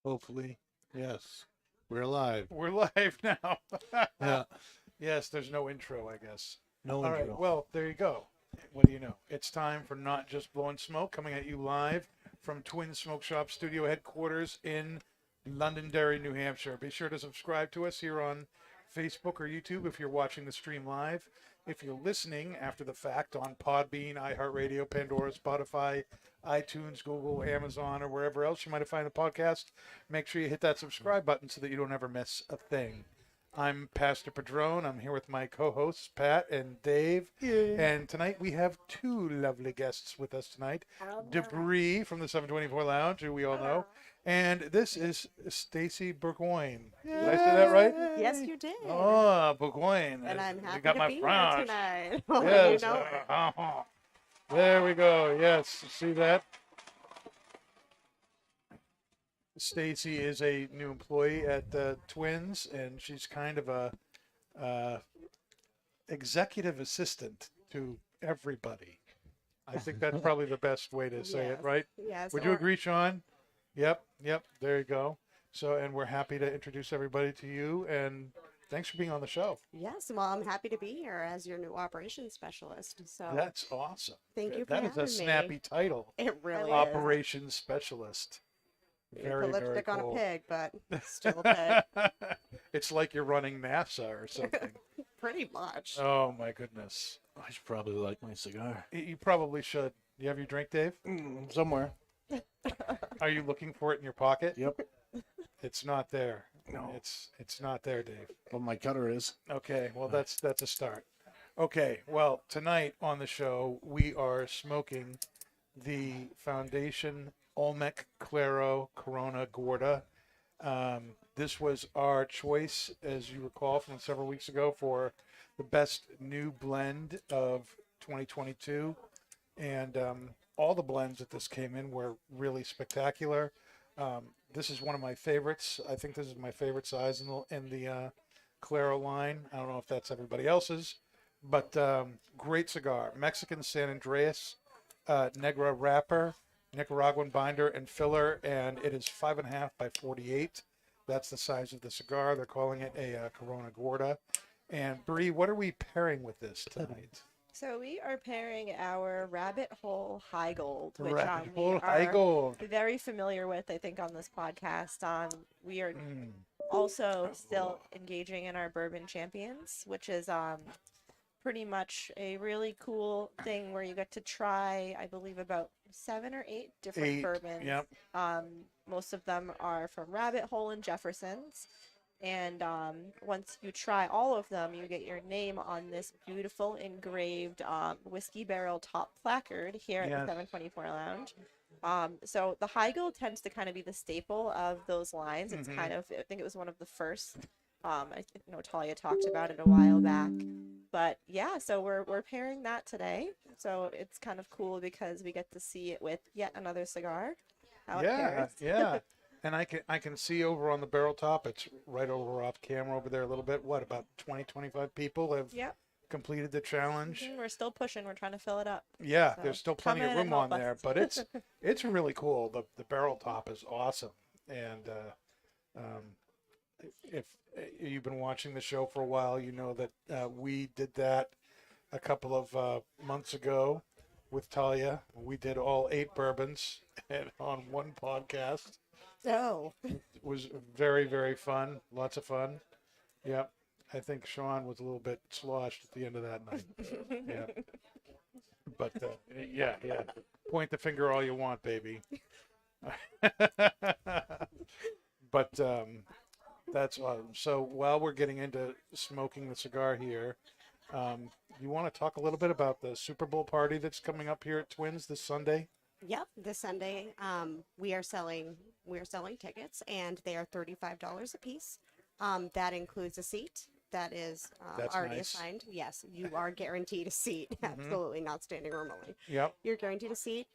Hopefully. Yes. We're live. We're live now. Yeah. Yes, there's no intro, I guess. No All right, intro. well, there you go. What do you know? It's time for Not Just Blowing Smoke, coming at you live from Twin Smoke Shop Studio headquarters in Londonderry, New Hampshire. Be sure to subscribe to us here on Facebook or YouTube if you're watching the stream live. If you're listening after the fact on Podbean, iHeartRadio, Pandora, Spotify, iTunes, Google, Amazon, or wherever else you might find the podcast, make sure you hit that subscribe button so that you don't ever miss a thing. I'm Pastor Padron. I'm here with my co-hosts Pat and Dave. Yay. And tonight we have two lovely guests with us tonight. Debris from the 724 Lounge, who we all know. And this is Stacy Burgoyne. Did I say that right? Yes, you did. Oh, Burgoyne. And I'm You happy got to my be here French. tonight. Yes. You know it. There we go. Yes. See that? Stacy is a new employee at the Twins, and she's kind of a executive assistant to everybody. I think that's probably the best way to say it, Yes. right? Yes. Would you agree, Sean? Yep. There you go. So, and we're happy to introduce everybody to you, and thanks for being on the show. Yes. Well, I'm happy to be here as your new operations specialist. So That's awesome. thank you for That is a having snappy me. title. It really is. Operations specialist. You Very, put very lipstick on cool. a pig, but still a pig. It's like you're running NASA or something. Pretty much. Oh my goodness. I should probably like my cigar. You probably should. You have your drink, Dave? Somewhere. Are you looking for it in your pocket? Yep. It's not there. No. It's not there, Dave. Well, my cutter is. Okay, well that's a start. Okay, well tonight on the show we are smoking the Foundation Olmec Claro Corona Gorda. This was our choice, as you recall, from several weeks ago for the best new blend of 2022, and all the blends that this came in were really spectacular. This is one of my favorites. I think this is my favorite size in the Claro line. I don't know if that's everybody else's, but great cigar. Mexican San Andreas Negra wrapper, Nicaraguan binder and filler, and it is 5.5 by 48. That's the size of the cigar. They're calling it a Corona Gorda. And Bree, what are we pairing with this tonight? So we are pairing our Rabbit Hole High Gold, which Rabbit we Hole High are Gold. very familiar with, I think, on this podcast. We are Mm. also still engaging in our Bourbon Champions, which is pretty much a really cool thing where you get to try, I believe, about 7 or 8 different bourbons. Yep. Most of them are from Rabbit Hole and Jefferson's. And once you try all of them, you get your name on this beautiful engraved whiskey barrel top placard here at Yes. the 724 Lounge. So the High Gold tends to kind of be the staple of those lines. It's kind of, I think it was one of the first. I know Talia talked about it a while back. But yeah, so we're pairing that today. So it's kind of cool because we get to see it with yet another cigar. How it Yeah, pairs. yeah. And I can see over on the barrel top, it's right over off camera over there a little bit. What, about 20, 25 people have Yep. completed the challenge? We're still pushing. We're trying to fill it up. Yeah, So, there's still come plenty of in and room on help there, us. but it's really cool. The barrel top is awesome, and if you've been watching the show for a while, you know that we did that a couple of months ago with Talia. We did all 8 bourbons and on one podcast. Oh. It was very, very fun. Lots of fun. Yep. I think Sean was a little bit sloshed at the end of that night. Yeah. But yeah. Point the finger all you want, baby. But that's awesome. So while we're getting into smoking the cigar here, you want to talk a little bit about the Super Bowl party that's coming up here at Twins this Sunday? Yep. This Sunday, we are selling tickets, and they are $35 a piece. That includes a seat. That is That's already nice. assigned. Yes, you are guaranteed a seat. Absolutely not standing room only. Yep. You're guaranteed a seat.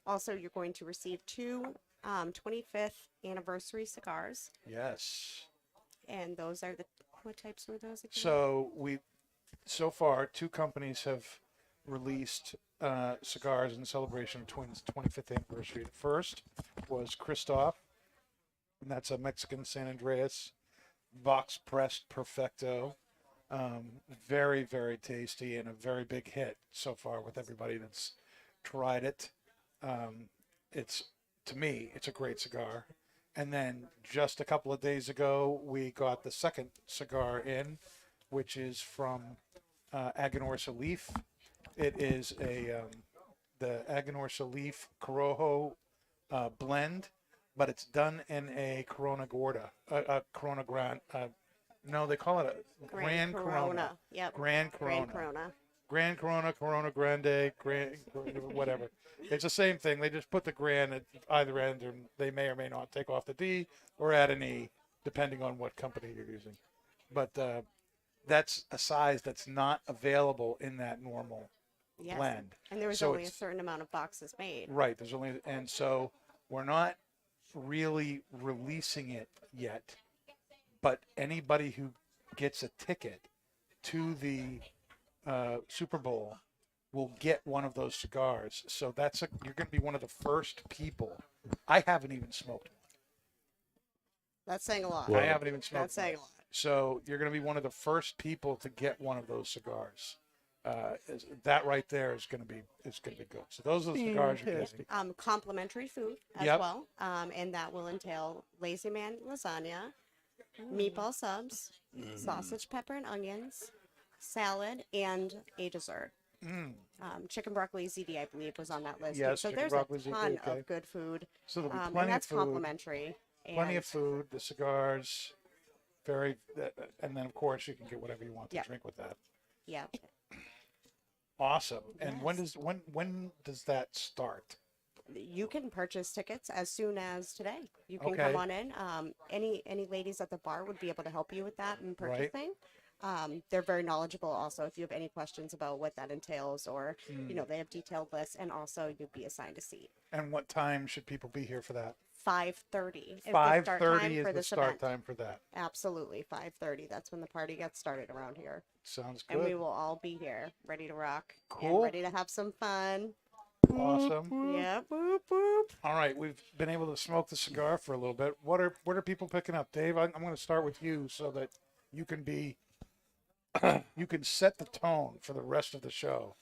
Also, you're going to receive 2 25th anniversary cigars, Yes. and those are what types were those again? So far, 2 companies have released cigars in celebration of Twins' 25th anniversary. The first was Christoph, and that's a Mexican San Andreas box pressed Perfecto. Very, very tasty and a very big hit so far with everybody that's tried it. It's to me, it's a great cigar. And then just a couple of days ago, we got the second cigar in, which is from Aganorsa Leaf. It is the Aganorsa Leaf Corojo blend, but it's done in a Corona Gorda, a Corona Grand. No, they call it a Grand Corona. Yep. Grand Corona. Grand Corona. Grand Corona, Corona Grande, Grand, whatever. It's the same thing. They just put the Grand at either end, and they may or may not take off the D or add an E, depending on what company you're using. But that's a size that's not available in that normal Yes. blend. And there was So only a it's- certain amount of boxes made. Right. There's only, and so we're not really releasing it yet. But anybody who gets a ticket to the Super Bowl will get one of those cigars. So you're going to be one of the first people. I haven't even smoked That's saying a lot. one. I haven't even smoked That's saying a one. lot. So you're going to be one of the first people to get one of those cigars. That right there is going to be good. So those are the cigars you're getting. Complimentary food as Yep. well. And that will entail Lazy Man lasagna, meatball subs, sausage, pepper, and onions, salad, and a dessert. Chicken broccoli ziti, I believe, was on that list. too. Yes, So chicken there's broccoli a ziti, ton okay. of good food. So there'll be And plenty of that's food. complimentary. Plenty And- of food, the cigars, and then of course you can get whatever you want to Yeah. drink with that. Yeah. Awesome. And Yes. when does that start? You can purchase tickets as soon as today. You can Okay. come on in. Any ladies at the bar would be able to help you with that and Right. purchasing. They're very knowledgeable also if you have any questions about what that entails or they have detailed lists, and also you'll be assigned a seat. And what time should people be here for that? 5:30 is the 5:30 start time is for the this start event. time for that. Absolutely, 5:30. That's when the party gets started around here, Sounds and we good. will all be here, ready to rock Cool. and ready to have some fun. Awesome. Yeah, boop boop. All right, we've been able to smoke the cigar for a little bit. What are people picking up, Dave? I'm going to start with you so that you can be you can set the tone for the rest of the show.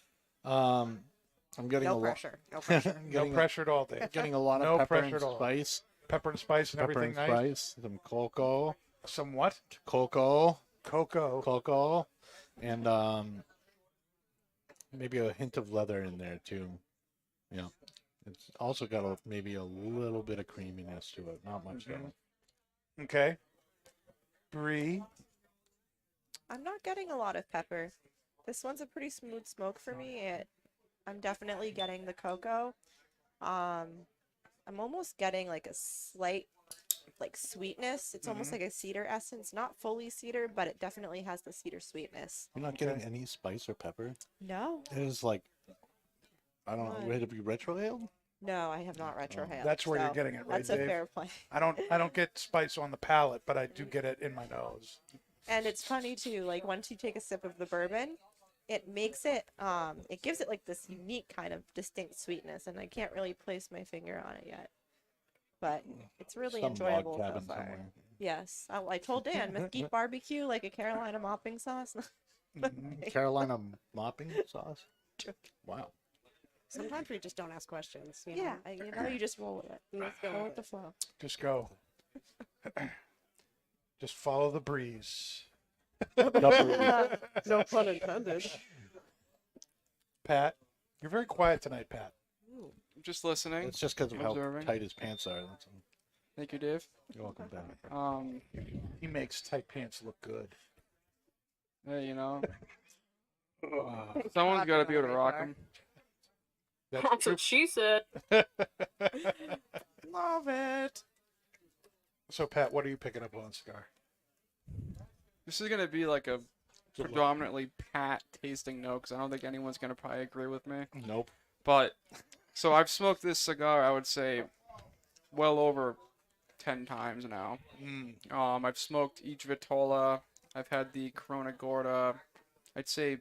I'm getting No a pressure. No pressure. No getting, pressure at all, Dave. getting a lot of No pepper pressure and at all. spice. Pepper and spice and Pepper everything and nice. spice. Some cocoa. Somewhat. Cocoa. Cocoa. And maybe a hint of leather in there too. Yeah. It's also got maybe a little bit of creaminess to it. Not much though. Okay. Bree. I'm not getting a lot of pepper. This one's a pretty smooth smoke for me. I'm definitely getting the cocoa. I'm almost getting like a slight like sweetness. It's almost like a cedar essence, not fully cedar, but it definitely has the cedar sweetness. You're not getting any spice or pepper. No, It is like, I don't know, What? would it be retrohaled? no, I have not retrohaled. That's where you're so getting it, right, That's a Dave? fair point. I don't get spice on the palate, but I do get it in my nose. And it's funny too, like once you take a sip of the bourbon, it makes it it gives it like this unique kind of distinct sweetness, and I can't really place my finger on it yet. But it's really Some enjoyable log so cabin far. somewhere. Yes. I told Dan, mesquite barbecue like a Carolina mopping sauce. Carolina mopping sauce? Wow. Sometimes we just don't ask questions. You Yeah, know? you just roll with it. Let's go Go with with the flow. Just go. Just follow the breeze. No pun intended. Pat, you're very quiet tonight, Pat. I'm just listening. It's just because of how Observing. tight his pants are. That's all. Thank you, Dave. You're welcome, Ben. He makes tight pants look good. Hey, someone's got to be able to rock them. That's true. what she said. Love it. So, Pat, what are you picking up on cigar? This is gonna be like a Good luck. predominantly Pat tasting note, because I don't think anyone's gonna probably agree with me. Nope. But so I've smoked this cigar, I would say, well over 10 times now. I've smoked each Vitola. I've had the Corona Gorda. I'd say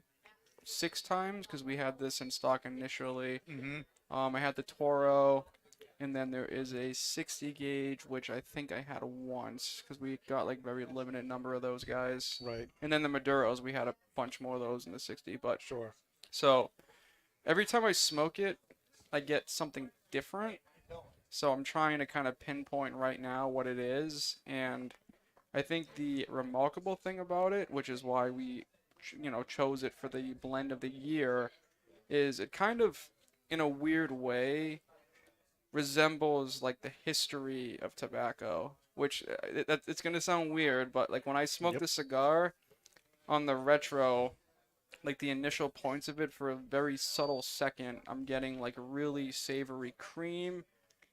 6 times because we had this in stock initially. Mm-hmm. I had the Toro. and then there is a 60 gauge, which I think I had once because we got like very limited number of those guys. Right. And then the Maduros, we had a bunch more of those in the 60. But Sure. so every time I smoke it, I get something different. So I'm trying to kind of pinpoint right now what it is, and I think the remarkable thing about it, which is why we, chose it for the blend of the year, is it kind of, in a weird way, resembles like the history of tobacco. Which it's gonna sound weird, but like when I smoke Yep. the cigar on the retro, like the initial points of it for a very subtle second, I'm getting like really savory cream,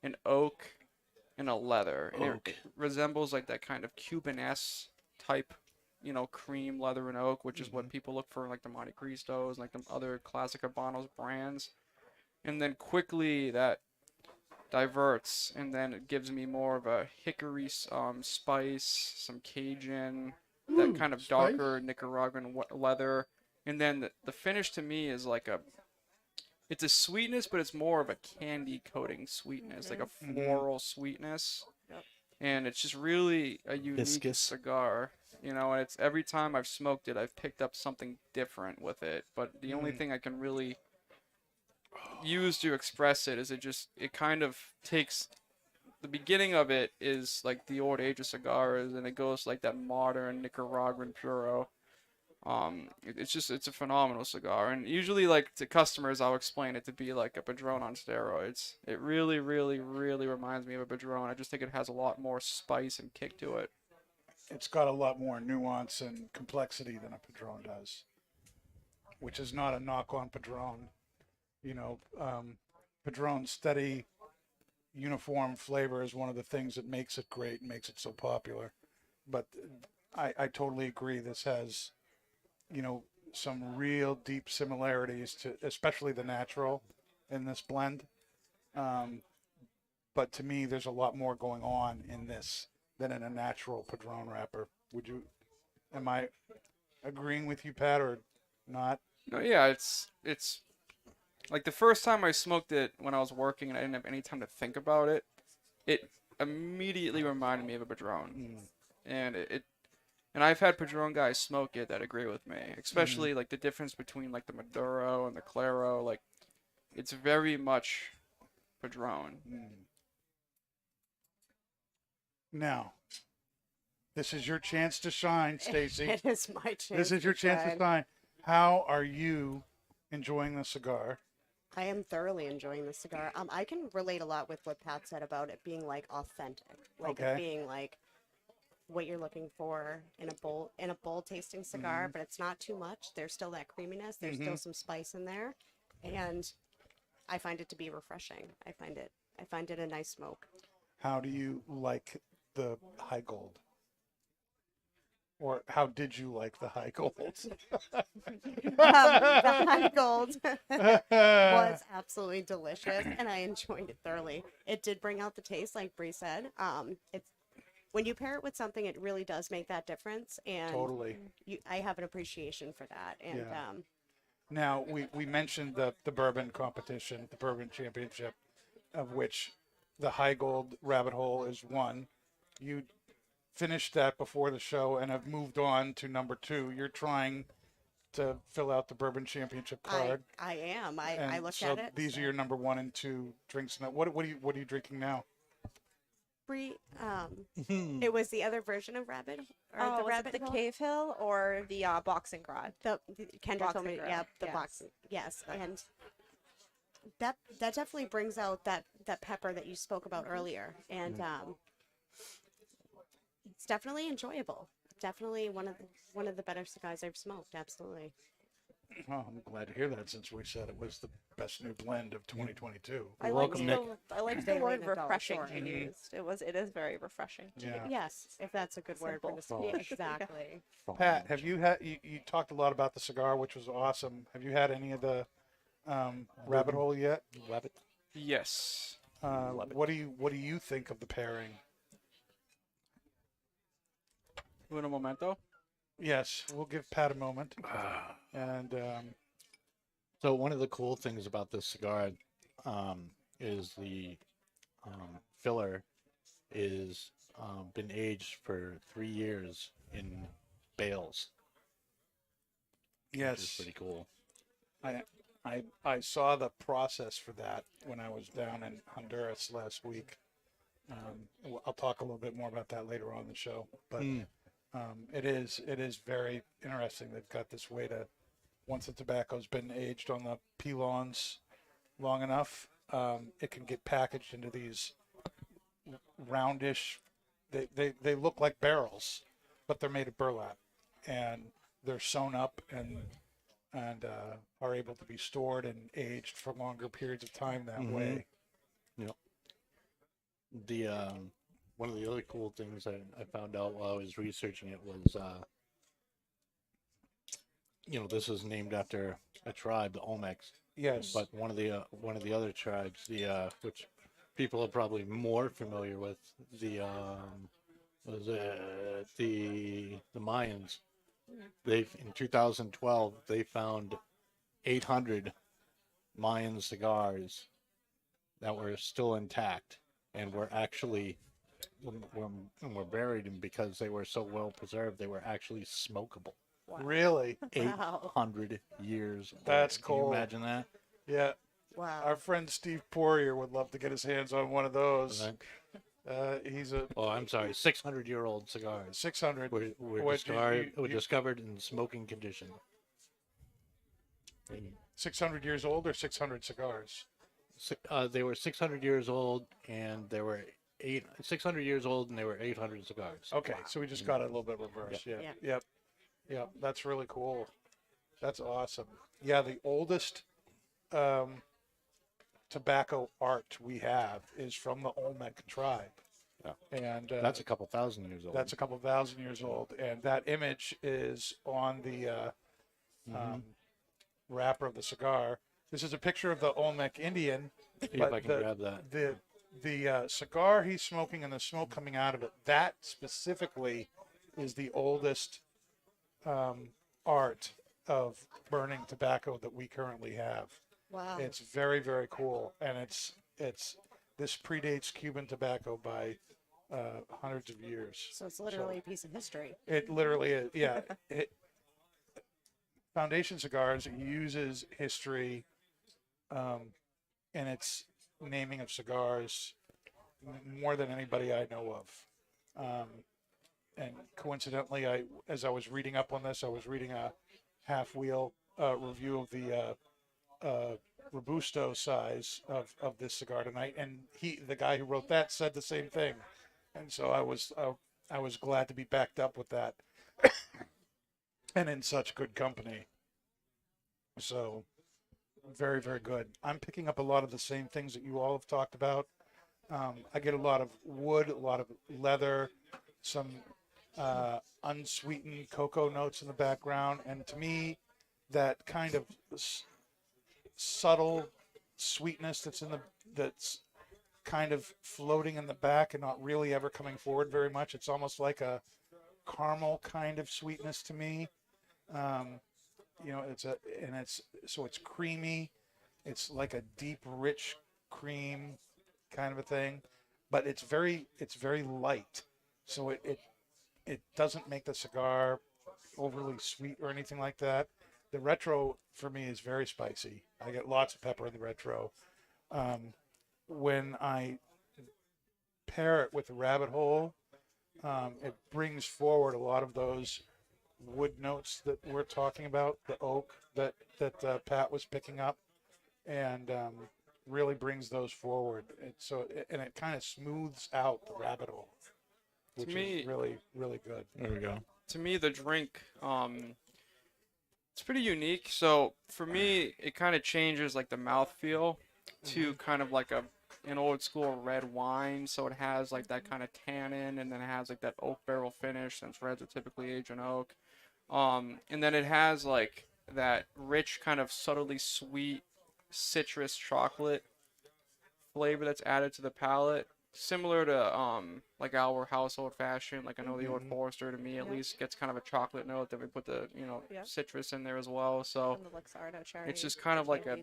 an oak, and a leather. And it resembles like that kind of Cuban-esque type, cream, leather, and oak, which is what people look for in like the Monte Cristos, like the other classic Habanos brands. And then quickly that diverts, and then it gives me more of a hickory spice, some Cajun, that kind of darker Nicaraguan leather. And then the finish to me is like it's a sweetness, but it's more of a candy coating sweetness, like a floral sweetness. Yep. And it's just really a unique Viscous. cigar, and it's every time I've smoked it, I've picked up something different with it. But the only thing I can really use to express it is it kind of takes the beginning of it is like the old age of cigars, and it goes like that modern Nicaraguan puro. It's a phenomenal cigar, and usually like to customers I'll explain it to be like a Padron on steroids. It really, really, really reminds me of a Padron. I just think it has a lot more spice and kick to it. It's got a lot more nuance and complexity than a Padron does, which is not a knock on Padron. Padron's steady, uniform flavor is one of the things that makes it great and makes it so popular. But I totally agree. This has, some real deep similarities to, especially the natural in this blend. But to me, there's a lot more going on in this than in a natural Padron wrapper. Am I agreeing with you, Pat, or not? No, yeah, it's like the first time I smoked it when I was working and I didn't have any time to think about it, it immediately reminded me of a Padron. And and I've had Padron guys smoke it that agree with me, especially like the difference between like the Maduro and the Claro, like it's very much Padron. Now, this is your chance to shine, Stacy. It is my chance. This is your chance to shine. How are you enjoying the cigar? I am thoroughly enjoying the cigar. I can relate a lot with what Pat said about it being like authentic, like it being like what you're looking for in a bold tasting cigar, but it's not too much. There's still that creaminess. There's still some spice in there, and I find it to be refreshing. I find it a nice smoke. How do you like the high gold? Or how did you like the high gold? The high gold was absolutely delicious, and I enjoyed it thoroughly. It did bring out the taste, like Bree said. It's when you pair it with something, it really does make that difference, and Totally. I have an appreciation for that. And Yeah. Now, we mentioned the bourbon competition, the bourbon championship, of which the high gold rabbit hole is one. You finished that before the show and have moved on to number 2. You're trying to fill out the bourbon championship card. I am. I And looked so at it. these are your number 1 and 2 drinks. Now, what are you drinking now? Bree, it was the other version of rabbit, or the was rabbit it the hole? Cave Hill or the Boxing Grad? The Kendra told me, Boxing yeah, grill, the yes. box, yes, and that definitely brings out that pepper that you spoke about earlier, and it's definitely enjoyable. Definitely one of the better cigars I've smoked. Absolutely. Oh, I'm glad to hear that since we said it was the best new blend of 2022. I welcome, Nick. I like They the word rate it all, refreshing sure. you used. It is very refreshing. Yeah. Yes, if that's a good word for Simple. this. Yeah, exactly. Pat, have you had you talked a lot about the cigar, which was awesome. Have you had any of the rabbit hole yet? Rabbit. Yes. What do you think of the pairing? Un momento. Yes, we'll give Pat a moment. And So one of the cool things about this cigar is the filler is been aged for 3 years in bales, which is Yes, pretty cool. I saw the process for that when I was down in Honduras last week. I'll talk a little bit more about that later on in the show, but it is very interesting. They've got this way to, once the tobacco's been aged on the pelons long enough, it can get packaged into these roundish. They look like barrels, but they're made of burlap, and they're sewn up and are able to be stored and aged for longer periods of time that way. Yep. The one of the other cool things I found out while I was researching it was, this is named after a tribe, the Olmecs, Yes. but one of the other tribes, which people are probably more familiar with, the was it the Mayans. In 2012 they found 800 Mayan cigars that were still intact and were actually were buried, and because they were so well preserved, they were actually smokable. Really? Wow. 800 years old. That's Can you cool. imagine that? Yeah. Wow. Our friend Steve Poirier would love to get his hands on one of those. Right. He's a Oh, I'm sorry, 600-year-old cigars 600. were discovered in smoking condition. 600 years old or 600 cigars? They were 600 years old, and they were 600 years old, and they were 800 cigars. Okay, so we just got it a little bit reversed. Yeah. Yeah. Yep. That's really cool. That's awesome. Yeah, the oldest tobacco art we have is from the Olmec tribe. Yeah. And That's a couple thousand years old. that's a couple thousand years old, and that image is on the wrapper of the cigar. This is a picture of the Olmec Indian. See if but I can grab that. The cigar he's smoking and the smoke coming out of it, that specifically is the oldest art of burning tobacco that we currently have. Wow. It's very, very cool, and this predates Cuban tobacco by hundreds of years. So it's literally a piece of history. It literally is. Yeah. Foundation Cigars uses history in its naming of cigars more than anybody I know of. And coincidentally, as I was reading up on this, I was reading a half wheel review of the Robusto size of this cigar tonight, and the guy who wrote that, said the same thing, and so I was glad to be backed up with that, and in such good company. So very, very good. I'm picking up a lot of the same things that you all have talked about. I get a lot of wood, a lot of leather, some unsweetened cocoa notes in the background, and to me, that kind of subtle sweetness that's kind of floating in the back and not really ever coming forward very much. It's almost like a caramel kind of sweetness to me. It's creamy. It's like a deep, rich cream kind of a thing, but it's very light. So it doesn't make the cigar overly sweet or anything like that. The retro for me is very spicy. I get lots of pepper in the retro. When I pair it with the rabbit hole, it brings forward a lot of those wood notes that we're talking about, the oak that Pat was picking up, and really brings those forward. And it kind of smooths out the rabbit hole, which is really, really good. There we go. To me, the drink, it's pretty unique. So for me, it kind of changes like the mouthfeel to kind of like an old school red wine. So it has like that kind of tannin, and then it has like that oak barrel finish, since reds are typically aged in oak. And then it has like that rich kind of subtly sweet citrus chocolate flavor that's added to the palate, similar to like our house old fashioned. Like I know the Old Forester, to me at least, gets kind of a chocolate note. Then we put the citrus in there as well. So And the Luxardo cherry. it's just kind of like a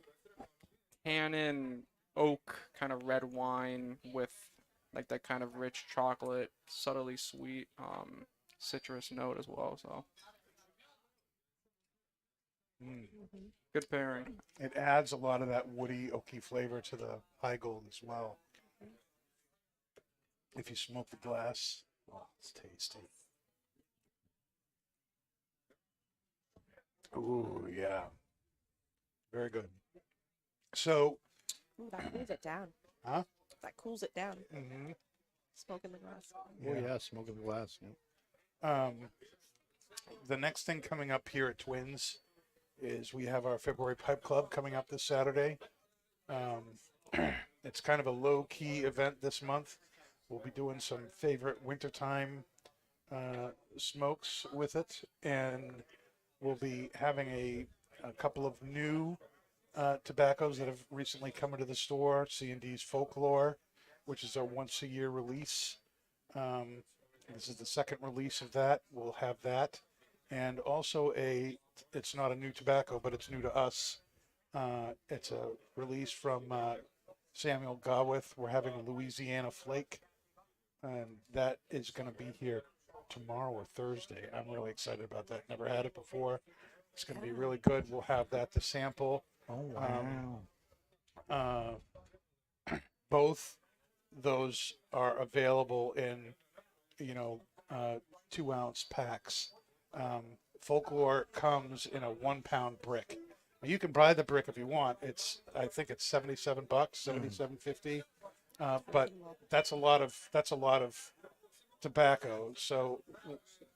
tannin oak kind of red wine with like that kind of rich chocolate, subtly sweet, citrus note as well. So Mm. good pairing. It adds a lot of that woody, oaky flavor to the high gold as well. If you smoke the glass, oh, it's tasty. Ooh, yeah. Very good. So, Ooh, that cools it down. huh? That cools it down. Mm-hmm. Smoke in the glass. Oh yeah, smoking the glass. Yeah. The next thing coming up here at Twins is we have our February Pipe Club coming up this Saturday. It's kind of a low-key event this month. We'll be doing some favorite wintertime smokes with it, and we'll be having a couple of new tobaccos that have recently come into the store. C&D's Folklore, which is our once-a-year release. This is the second release of that. We'll have that, and also it's not a new tobacco, but it's new to us. It's a release from Samuel Gawith. We're having a Louisiana Flake, and that is going to be here tomorrow or Thursday. I'm really excited about that. Never had it before. It's going to be really good. We'll have that to sample. Oh wow. Both those are available in, you know, 2-ounce packs. Folklore comes in a 1-pound brick. You can buy the brick if you want. I think it's $77, $77.50. But that's a lot of tobacco. So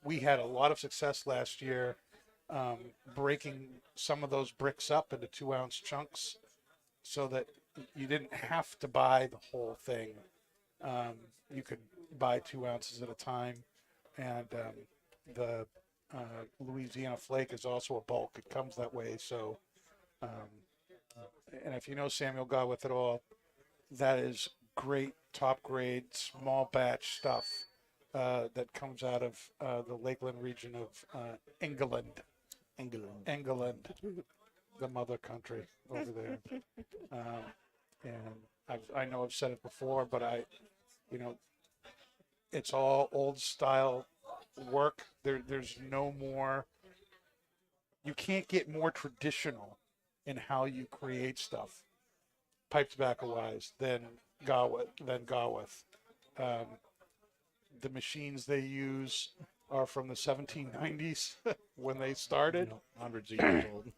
we had a lot of success last year breaking some of those bricks up into 2-ounce chunks, so that you didn't have to buy the whole thing. You could buy 2 ounces at a time, and the Louisiana Flake is also a bulk. It comes that way. So, and if you know Samuel Gawith at all, that is great, top grade, small batch stuff that comes out of the Lakeland region of England, the mother country over there. And I know I've said it before, but it's all old style work. There's no more. You can't get more traditional in how you create stuff, pipe tobacco wise, than Gawith. The machines they use are from the 1790s when they started. Hundreds of years old.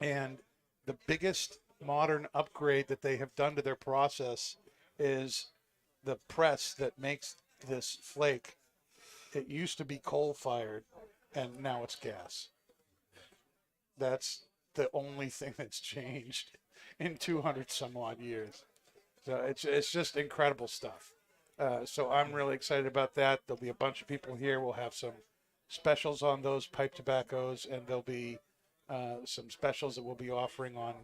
And the biggest modern upgrade that they have done to their process is the press that makes this flake. It used to be coal fired, and now it's gas. That's the only thing that's changed in 200 some odd years. So it's just incredible stuff. So I'm really excited about that. There'll be a bunch of people here. We'll have some specials on those pipe tobaccos, and there'll be some specials that we'll be offering on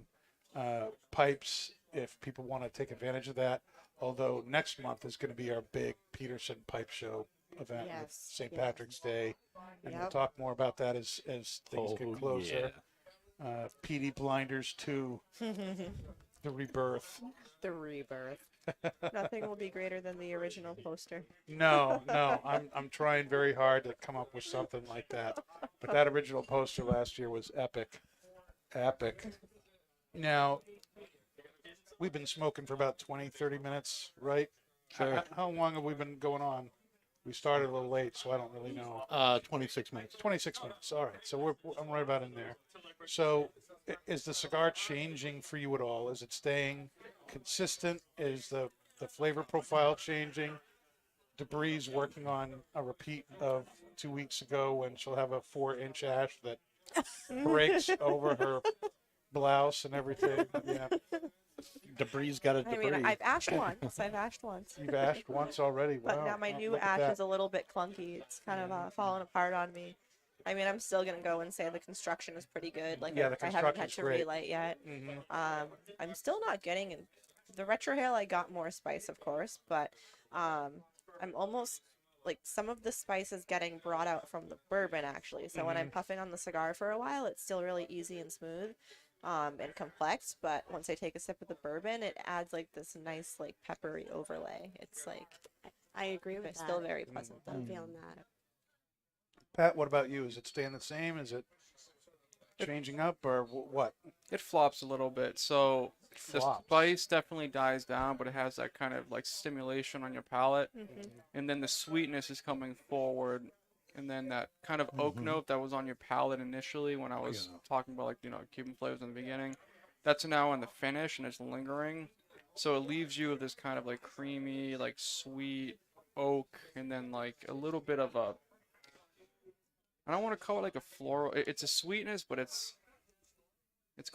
pipes if people want to take advantage of that. Although next month is going to be our big Peterson Pipe Show event with Yes, St. yes. Patrick's Day, and we'll Yep. talk more about that as things get closer. Yeah. PD Blinders 2, the rebirth. The rebirth. Nothing will be greater than the original poster. No, I'm trying very hard to come up with something like that. But that original poster last year was epic. Epic. Now, we've been smoking for about 20, 30 minutes, right? Sure. How long have we been going on? We started a little late, so I don't really know. 26 minutes. 26 minutes. All right. So I'm right about in there. So is the cigar changing for you at all? Is it staying consistent? Is the flavor profile changing? Debris working on a repeat of 2 weeks ago when she'll have a 4-inch ash that breaks over her blouse and everything. Yeah. Debris got a I debris. mean, I've ashed once. I've ashed once. You've ashed once already. Wow. But now my new Look at ash that. is a little bit clunky. It's kind of fallen apart on me. I mean, I'm still gonna go and say the construction is pretty good. Like Yeah, the I haven't had construction's to great. relight yet. Mhm. I'm still not getting the retrohale. I got more spice, of course, but I'm almost like some of the spice is getting brought out from the bourbon actually. So when I'm puffing on the cigar for a while, it's still really easy and smooth. and complex. But once I take a sip of the bourbon, it adds like this nice like peppery overlay. It's like I agree with it's that. still very pleasant though. I'm feeling that. Pat, what about you? Is it staying the same? Is it changing up or what? It flops a little bit, so the Flops. spice definitely dies down, but it has that kind of like stimulation on your palate, and then the sweetness is coming forward, and then that kind of oak note that was on your palate initially when I was talking about like Cuban flavors in the beginning, that's now in the finish and it's lingering, so it leaves you with this kind of like creamy, like sweet oak, and then like a little bit of a, I don't want to call it like a floral. It's a sweetness, but it's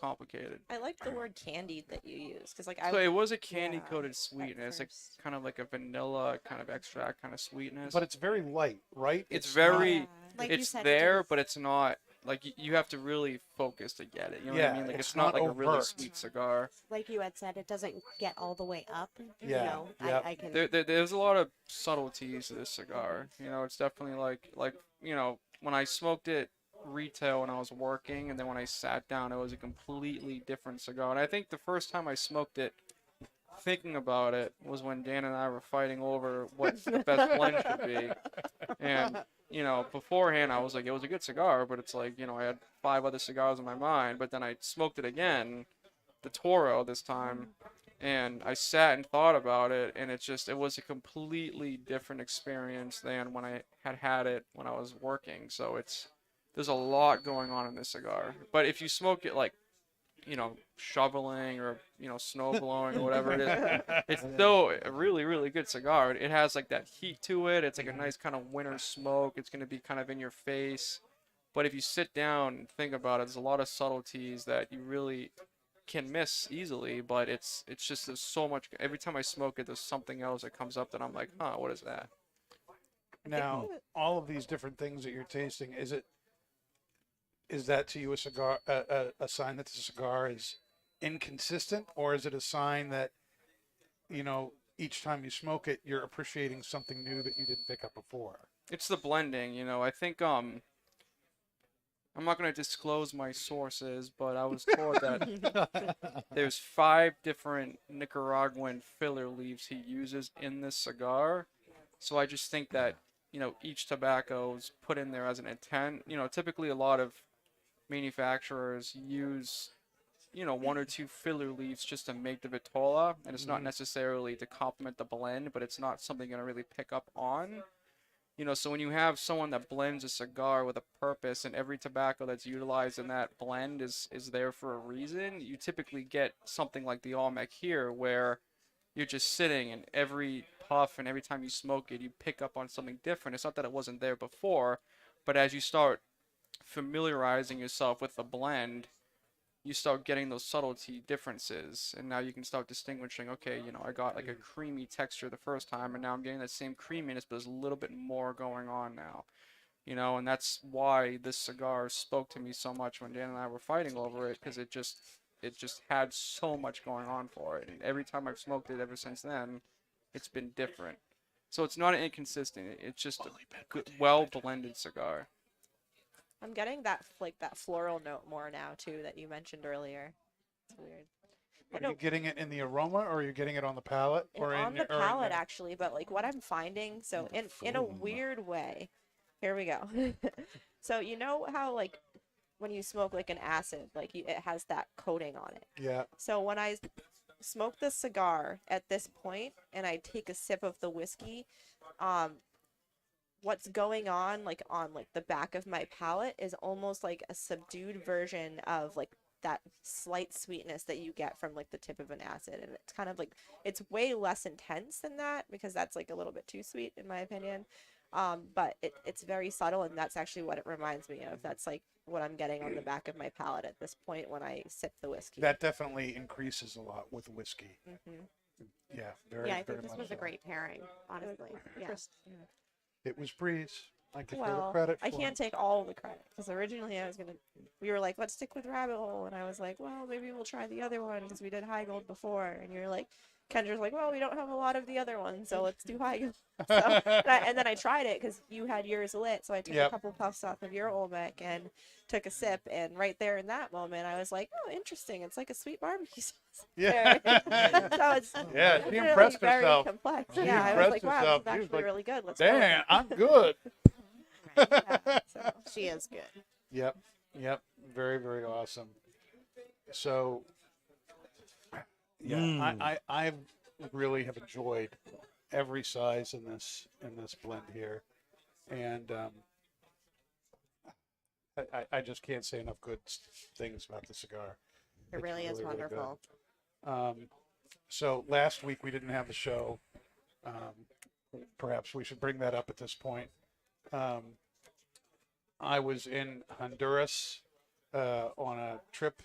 complicated. I like the word candied that you use because like So I it was a candy coated at sweetness, like first. kind of like a vanilla kind of extract kind of sweetness. But it's very light, right? It's not- very, Yeah. Like you it's said, it there, does- but it's not like you have to really focus to get it. You know what Yeah, I mean? Like it's it's not not like a really overt. sweet cigar. like you had said, it doesn't get all the way up. Yeah, You know, yep. I can. There's a lot of subtleties to this cigar. You know, it's definitely like when I smoked it retail when I was working, and then when I sat down, it was a completely different cigar. And I think the first time I smoked it, thinking about it, was when Dan and I were fighting over what the best blend should be. And beforehand I was like, it was a good cigar, but it's like, I had 5 other cigars in my mind. But then I smoked it again, the Toro this time, and I sat and thought about it, and it was a completely different experience than when I had it when I was working. So there's a lot going on in this cigar. But if you smoke it like, shoveling or, snow blowing or whatever it is, it's still a really, really good cigar. It has like that heat to it. It's like a nice kind of winter smoke. It's going to be kind of in your face. But if you sit down and think about it, there's a lot of subtleties that you really can miss easily. But it's just, there's so much. Every time I smoke it, there's something else that comes up that I'm like, huh, what is that? Now, all of these different things that you're tasting, is that to you a cigar, a sign that the cigar is inconsistent, or is it a sign that, each time you smoke it, you're appreciating something new that you didn't pick up before? It's the blending, I think I'm not going to disclose my sources, but I was told that there's 5 different Nicaraguan filler leaves he uses in this cigar. So I just think that, each tobacco is put in there as an intent. Typically a lot of manufacturers use, 1 or 2 filler leaves just to make the vitola, and it's not necessarily to complement the blend, but it's not something you're going to really pick up on. So when you have someone that blends a cigar with a purpose, and every tobacco that's utilized in that blend is there for a reason, you typically get something like the Olmec here, where you're just sitting, and every puff and every time you smoke it, you pick up on something different. It's not that it wasn't there before, but as you start familiarizing yourself with the blend, you start getting those subtlety differences, and now you can start distinguishing, okay, I got like a creamy texture the first time, and now I'm getting that same creaminess, but there's a little bit more going on now, and that's why this cigar spoke to me so much when Dan and I were fighting over it, because it just had so much going on for it, and every time I've smoked it ever since then, it's been different. So it's not inconsistent, it's just a good, well blended cigar. I'm getting that that floral note more now too that you mentioned earlier. It's weird. I Are you don't getting it in the aroma, or are you getting it on the palate, or on the or palate actually, but like what I'm finding, so in a weird way. Here we go. So you know how like when you smoke like an acid, like it has that coating on it. Yeah. So when I smoke the cigar at this point and I take a sip of the whiskey, what's going on like the back of my palate is almost like a subdued version of like that slight sweetness that you get from like the tip of an acid, and it's kind of like it's way less intense than that because that's like a little bit too sweet in my opinion, but it's very subtle, and that's actually what it reminds me of. That's like what I'm getting on the back of my palate at this point when I sip the whiskey. That definitely increases a lot with whiskey. Mm-hmm. Yeah, very. Yeah, I very think this much was a so. great pairing, honestly. Yeah. It was Breeze. I give her the Well, credit. I for can't it. take all the credit because originally we were like, let's stick with Rabbit Hole, and I was like, well, maybe we'll try the other one because we did High Gold before, and you're like, Kendra's like, well, we don't have a lot of the other ones, so let's do Heigl. So, and then I tried it because you had yours lit, so I took a Yep. couple puffs off of your Olmec and took a sip, and right there in that moment, I was like, oh, interesting. It's like a sweet barbecue sauce. Yeah. So it's Yeah, she really impressed very herself. complex. She Yeah, I was impressed like, wow, herself. this is She was actually like, really good. Let's go with Damn, it. I'm good. Yeah, so. She is good. Yep. Yep. Very, very awesome. So, yeah, I really have enjoyed every size in this blend here, and I just can't say enough good things about the cigar. It It's really is really, really good. wonderful. So last week we didn't have the show. Perhaps we should bring that up at this point. I was in Honduras on a trip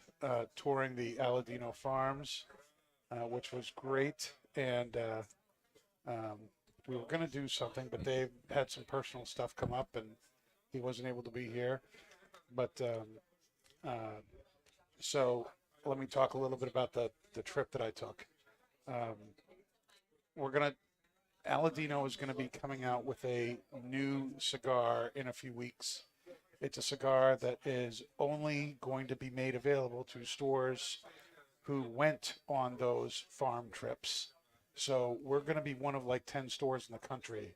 touring the Aladino Farms, which was great. And we were going to do something, but they had some personal stuff come up and he wasn't able to be here. But so let me talk a little bit about the trip that I took. Aladino is going to be coming out with a new cigar in a few weeks. It's a cigar that is only going to be made available to stores who went on those farm trips. So we're going to be one of like 10 stores in the country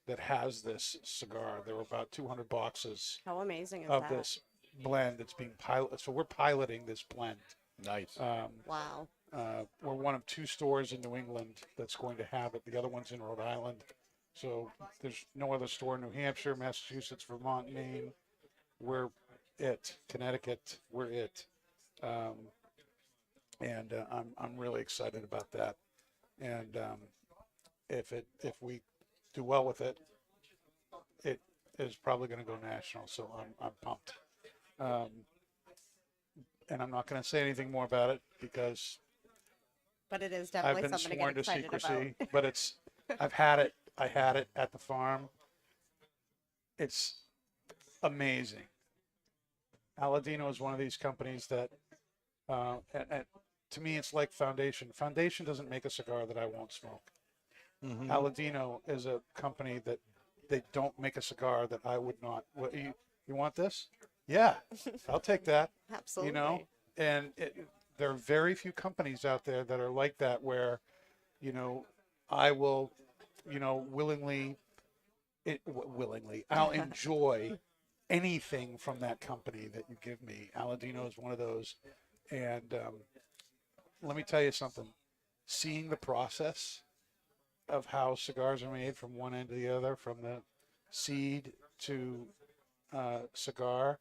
that has this cigar. There were about 200 boxes How amazing is of that? this blend that's being piloted. So we're piloting this blend. Nice. Wow. We're one of 2 stores in New England that's going to have it. The other one's in Rhode Island. So there's no other store in New Hampshire, Massachusetts, Vermont, Maine. We're it. Connecticut, we're it. And I'm really excited about that. And if we do well with it, it is probably going to go national. So I'm pumped. And I'm not going to say anything more about it because But it is I've definitely been something to sworn get to excited secrecy. about. But it's I've had it. I had it at the farm. It's amazing. Aladino is one of these companies that, and to me, it's like Foundation. Foundation doesn't make a cigar that I won't smoke. Mhm. Aladino is a company that they don't make a cigar that I would not. What, you want this? Yeah, I'll take that. Absolutely. You know, and there are very few companies out there that are like that where, I will, willingly, I'll enjoy anything from that company that you give me. Aladino is one of those. And let me tell you something. Seeing the process of how cigars are made from one end to the other, from the seed to cigar,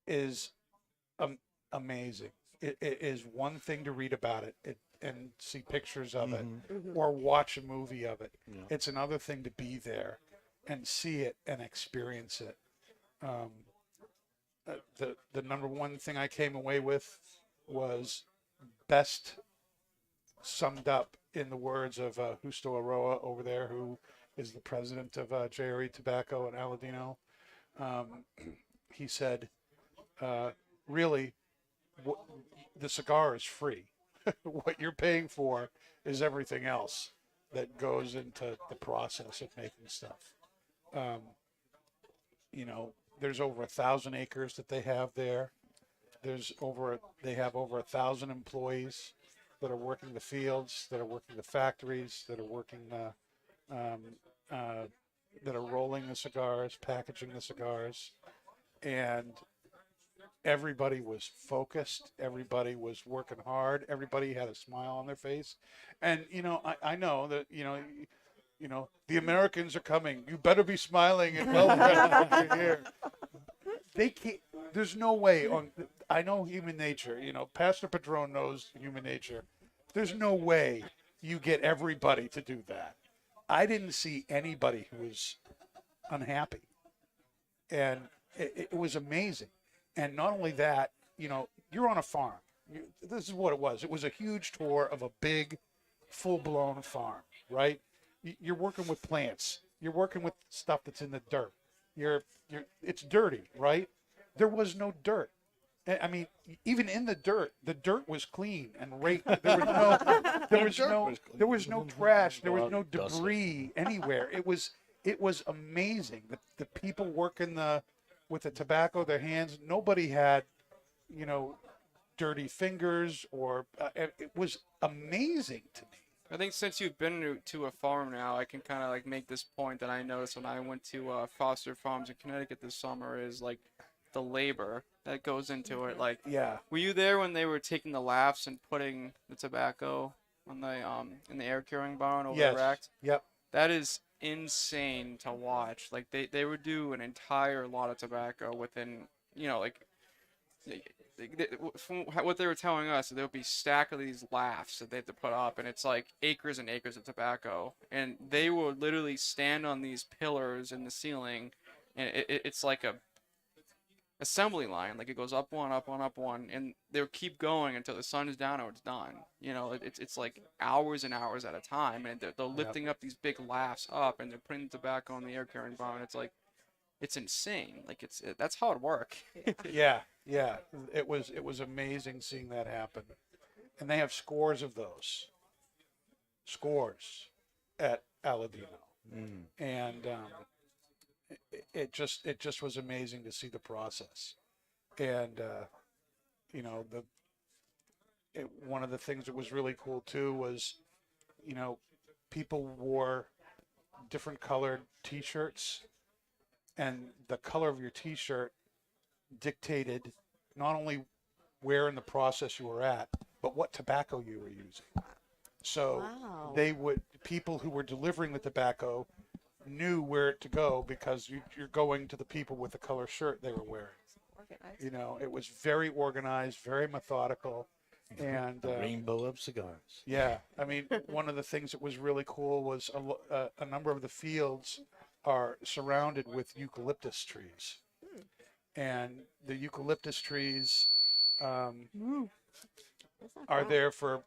is amazing. It is one thing to read about it and see pictures of it or watch a movie of it. Yeah. It's another thing to be there and see it and experience it. The number one thing I came away with was best summed up in the words of Justo Aroa over there, who is the president of JRE Tobacco and Aladino. He said, really, the cigar is free. What you're paying for is everything else that goes into the process of making stuff. There's over 1,000 acres that they have there. They have over 1,000 employees that are working the fields, that are working the factories, that are working, that are rolling the cigars, packaging the cigars, and everybody was focused. Everybody was working hard. Everybody had a smile on their face, and I know that the Americans are coming. You better be smiling and well when you're here. They can't. There's no way. I know human nature. Pastor Padron knows human nature. There's no way you get everybody to do that. I didn't see anybody who was unhappy, and it was amazing. And not only that, you're on a farm. This is what it was. It was a huge tour of a big, full-blown farm, right? You're working with plants. You're working with stuff that's in the dirt. It's dirty, right? There was no dirt. I mean, even in the dirt was clean and raked. There was no, there was dirt no, was clean. there was no trash. There was Well, no dusted. debris anywhere. It was amazing. The people working with the tobacco, their hands. Nobody had, you know, dirty fingers or. It was amazing to me. I think since you've been to a farm now, I can kind of like make this point that I noticed when I went to Foster Farms in Connecticut this summer is like the labor that goes into it. Like, Yeah. were you there when they were taking the laughs and putting the tobacco on the in the air curing barn over Yes. the racks? Yep. That is insane to watch. Like they would do an entire lot of tobacco within, you know, like from what they were telling us, there would be stack of these laughs that they had to put up, and it's like acres and acres of tobacco, and they would literally stand on these pillars in the ceiling, and it's like a assembly line, like it goes up one, up one, up one, and they'll keep going until the sun is down or it's done. You know, it's like hours and hours at a time, and they're lifting up these big laughs up, and they're putting the tobacco in the air carrying barn. It's like, it's insane. Like that's hard work. Yeah. Yeah. It was amazing seeing that happen, and they have scores of those. Scores at Aladino, and it just was amazing to see the process, and you know one of the things that was really cool too was, you know, people wore different colored T-shirts, and the color of your T-shirt dictated not only where in the process you were at, but what tobacco you were using. So Wow. people who were delivering the tobacco knew where to go because you're going to the people with the color shirt they were wearing. Organized. You know, it was very organized, very methodical, and Rainbow of cigars. yeah, I mean, one of the things that was really cool was a number of the fields are surrounded with eucalyptus trees, and the eucalyptus trees That's not are bad. there for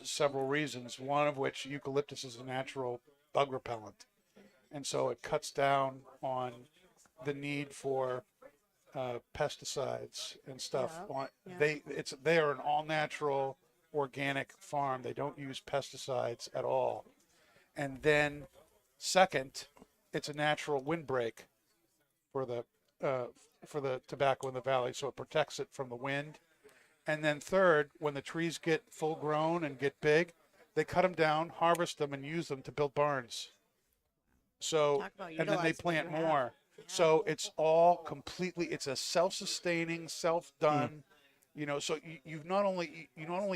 several reasons. One of which, eucalyptus is a natural bug repellent, and so it cuts down on the need for pesticides and stuff. Yeah. They are an all natural organic farm. They don't use pesticides at all. And then second, it's a natural windbreak for the tobacco in the valley, so it protects it from the wind. And then third, when the trees get full grown and get big, they cut them down, harvest them, and use them to build barns. So, Talk about and then they utilizing what plant you have. more. So it's all completely, it's a self-sustaining, self-done, you know, so you not only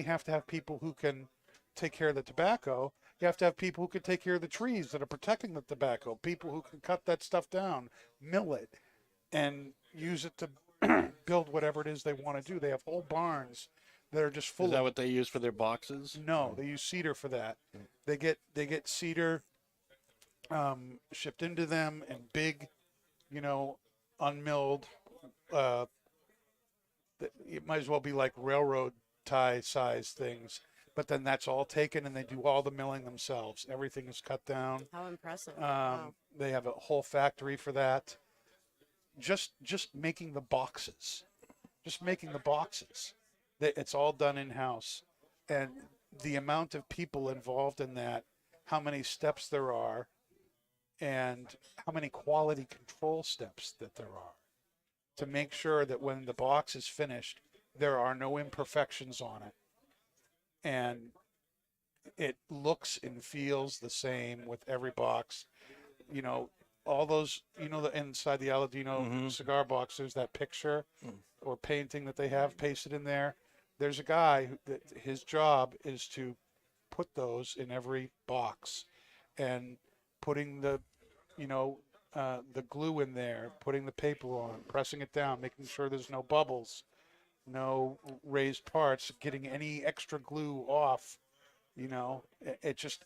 have to have people who can take care of the tobacco, you have to have people who can take care of the trees that are protecting the tobacco, people who can cut that stuff down, mill it, and use it to build whatever it is they want to do. They have whole barns that are just full Is that of. what they use for their boxes? No, they use cedar for that. They get cedar shipped into them in big, you know, unmilled. It might as well be like railroad tie size things. But then that's all taken, and they do all the milling themselves. Everything is cut down. How impressive. Wow. They have a whole factory for that. Just making the boxes, It's all done in house, and the amount of people involved in that, how many steps there are, and how many quality control steps that there are to make sure that when the box is finished, there are no imperfections on it, and it looks and feels the same with every box. You know, all those, you know, the inside the Aladino cigar box, there's that picture or painting that they have pasted in there. There's a guy that his job is to put those in every box, and putting the, you know, the glue in there, putting the paper on, pressing it down, making sure there's no bubbles, no raised parts, getting any extra glue off. You know, it just,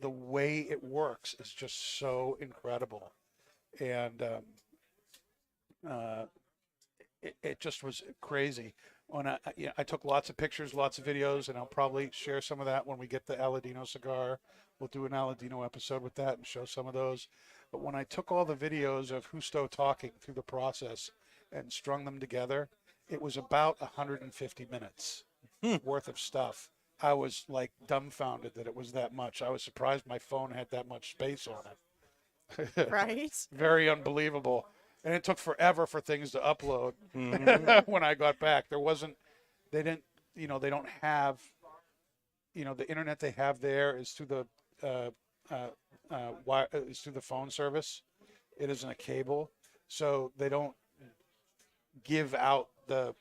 the way it works is just so incredible, and it just was crazy. When I took lots of pictures, lots of videos, and I'll probably share some of that when we get the Aladino cigar. We'll do an Aladino episode with that and show some of those. But when I took all the videos of Justo talking through the process and strung them together, it was about 150 minutes worth of stuff. I was like dumbfounded that it was that much. I was surprised my phone had that much space on it. Right? Very unbelievable. And it took forever for things to upload when I got back. They didn't, they don't have, the internet they have there is through the is through the phone service. It isn't a cable, so they don't give out the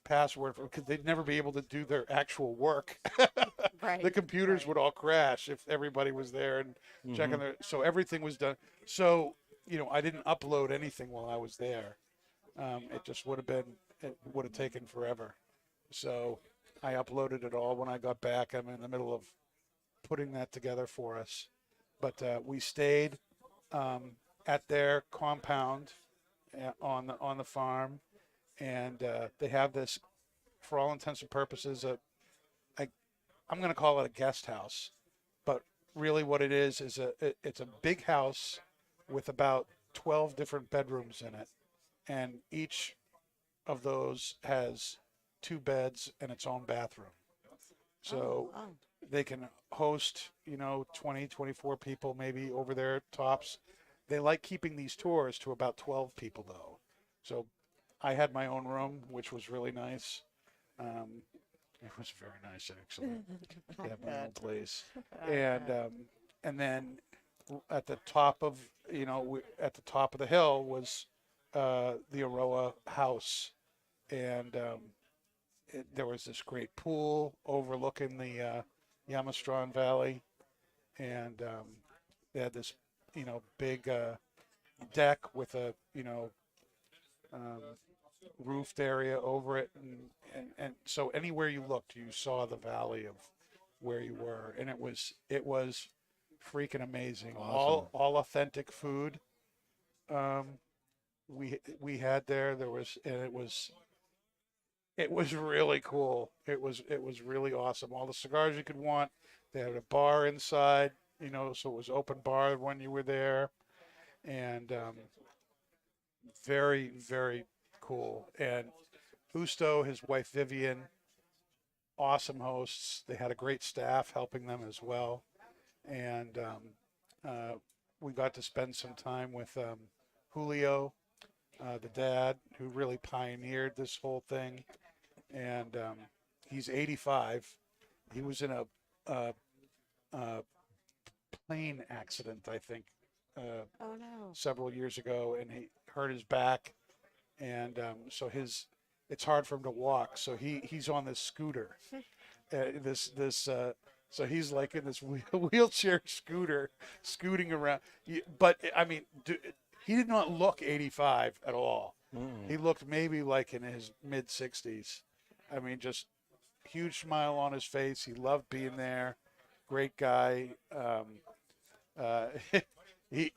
password because they'd never be able to do their actual work. Right. The computers right. would all crash if everybody was there and checking their. So everything was done. So I didn't upload anything while I was there. It just would have taken forever. So I uploaded it all when I got back. I'm in the middle of putting that together for us. But we stayed at their compound on the farm, and they have this, for all intents and purposes, I'm going to call it a guest house, but really what it is it's a big house with about 12 different bedrooms in it, and each of those has 2 beds and its own bathroom. So Oh. they can host, 20, 24 people maybe over there tops. They like keeping these tours to about 12 people though. So I had my own room, which was really nice. It was very nice actually. I had my own place. And then at the top of, at the top of the hill was the Aroa house. And there was this great pool overlooking the Yamastron Valley, and they had this, big deck with a, roofed area over it, and so anywhere you looked, you saw the valley of where you were, and it was freaking amazing. Awesome. All authentic food. We had there. It was really cool. It was really awesome. All the cigars you could want. They had a bar inside, so it was open bar when you were there, and very, very cool. And Usto, his wife Vivian, awesome hosts. They had a great staff helping them as well, and we got to spend some time with Julio, the dad, who really pioneered this whole thing. And he's 85. He was in a plane accident, I think, Oh no. several years ago, and he hurt his back, and so it's hard for him to walk. So he's on this scooter, so he's like in this wheelchair scooter, scooting around. But I mean, he did not look 85 at all. He looked maybe like in his mid 60s. I mean, just huge smile on his face. He loved being there. Great guy. Let me